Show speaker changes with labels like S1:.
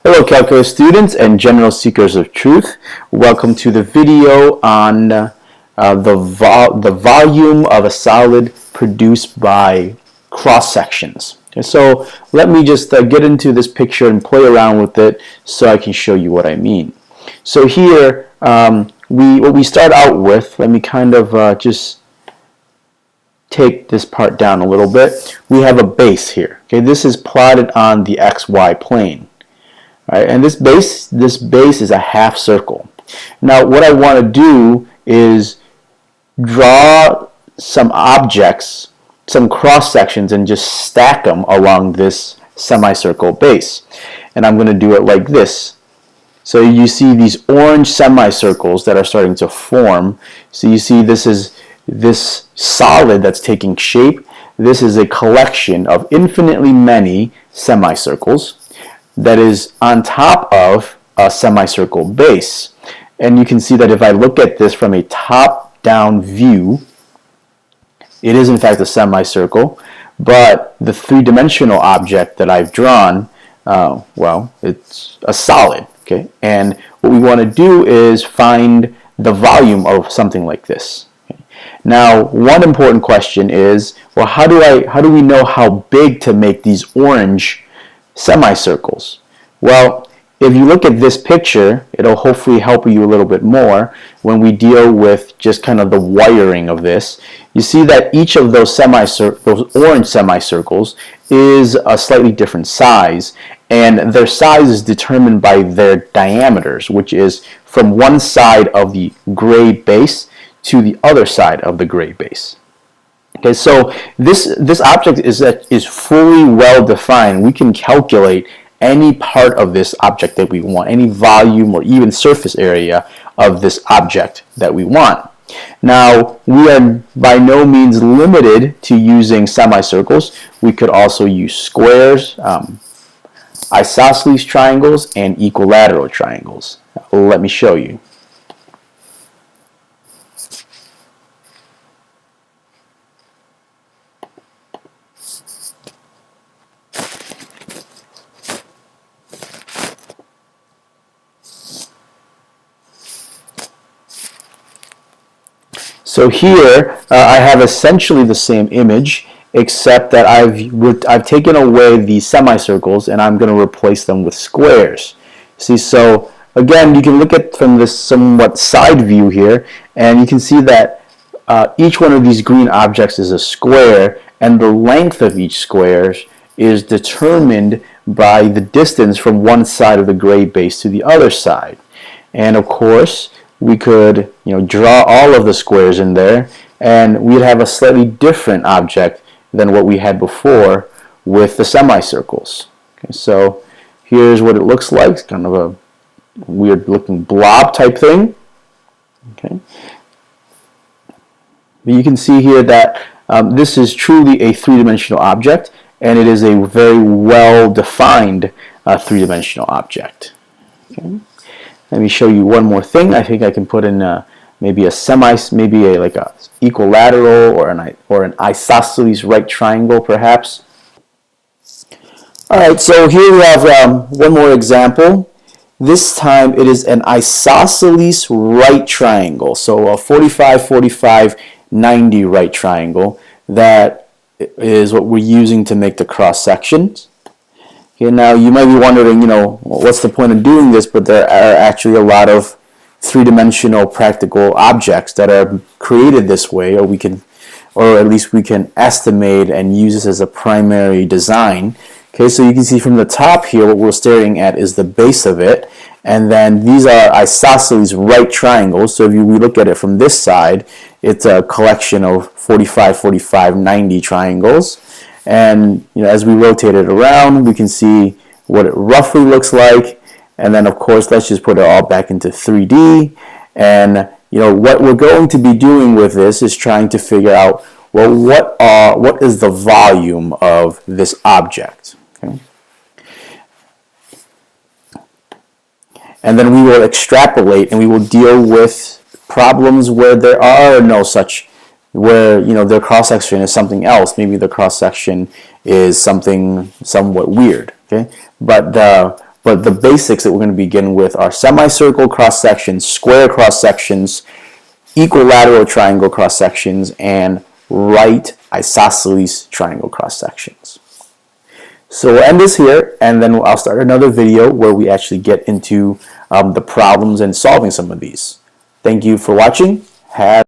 S1: Hello calculus students and general seekers of truth. Welcome to the video on the volume of a solid produced by cross sections. Okay, so let me just get into this picture and play around with it so I can show you what I mean. So here what we start out with, let me kind of just take this part down a little bit. We have a base here. Okay, this is plotted on the XY plane. Right, and this base is a half circle. Now what I want to do is draw some objects, some cross sections, and just stack them along this semicircle base. And I'm going to do it like this. So you see these orange semicircles that are starting to form. So you see this solid that's taking shape. This is a collection of infinitely many semicircles that is on top of a semicircle base. And you can see that if I look at this from a top-down view, it is in fact a semicircle, but the three-dimensional object that I've drawn, well, it's a solid. Okay? And what we want to do is find the volume of something like this. Okay? Now, one important question is, well, how do we know how big to make these orange semicircles? Well, if you look at this picture, it'll hopefully help you a little bit more when we deal with just kind of the wiring of this. You see that each of those orange semicircles is a slightly different size, and their size is determined by their diameters, which is from one side of the gray base to the other side of the gray base. Okay, so this object is fully well defined. We can calculate any part of this object that we want, any volume or even surface area of this object that we want. Now, we are by no means limited to using semicircles. We could also use squares, isosceles triangles, and equilateral triangles. Let me show you. So here I have essentially the same image, except that I've taken away the semicircles and I'm going to replace them with squares. See, so again, you can look at from this somewhat side view here, and you can see that each one of these green objects is a square, and the length of each square is determined by the distance from one side of the gray base to the other side. And of course, we could draw all of the squares in there, and we'd have a slightly different object than what we had before with the semicircles. Okay, so here's what it looks like. It's kind of a weird looking blob type thing. Okay. But you can see here that this is truly a three-dimensional object, and it is a very well defined three-dimensional object. Okay. Let me show you one more thing. I think I can put in maybe like a equilateral or an isosceles right triangle, perhaps. All right, so here we have one more example. This time it is an isosceles right triangle, so a 45, 45, 90 right triangle. That is what we're using to make the cross sections. Okay, now you might be wondering, what's the point of doing this? But there are actually a lot of three-dimensional practical objects that are created this way, or at least we can estimate and use this as a primary design. Okay, so you can see from the top here, what we're staring at is the base of it, and then these are isosceles right triangles. So if we look at it from this side, it's a collection of 45, 45, 90 triangles. And as we rotate it around, we can see what it roughly looks like. And then, of course, let's just put it all back into 3D. And what we're going to be doing with this is trying to figure out, well, what is the volume of this object? Okay. And then we will extrapolate, and we will deal with problems where there are no such, where their cross section is something else. Maybe the cross section is something somewhat weird. Okay, but But the basics that we're going to begin with are semicircle cross sections, square cross sections, equilateral triangle cross sections, and right isosceles triangle cross sections. So we'll end this here, and then I'll start another video where we actually get into the problems and solving some of these. Thank you for watching. Have